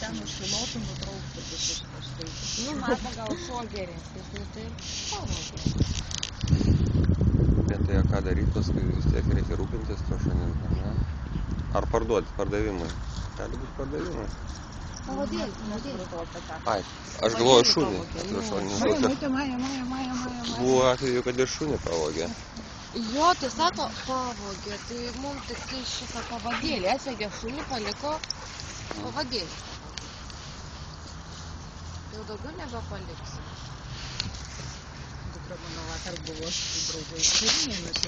ten užsilotų nutraukti visus paskaitus. Nu, mato, gal šuo geresnis, nu tai pavogė. Bet tai ką daryti, paskui vis tiek reikia rūpintis to šunim, ne? Ar parduoti, pardavimui? Gali būti pardavimui. Pavadėlis. Ai, aš galvoju šunį. Maja. Buvo atveju, kad ir šunį pavogė. Jo, tai sako, pavogė, tai mums tik šitą pavadėlį atsvegė šunį, paliko pavadėlį. Jau daugiau nebepaliksi. Dukra mano vakar buvo su draugais karinėmis.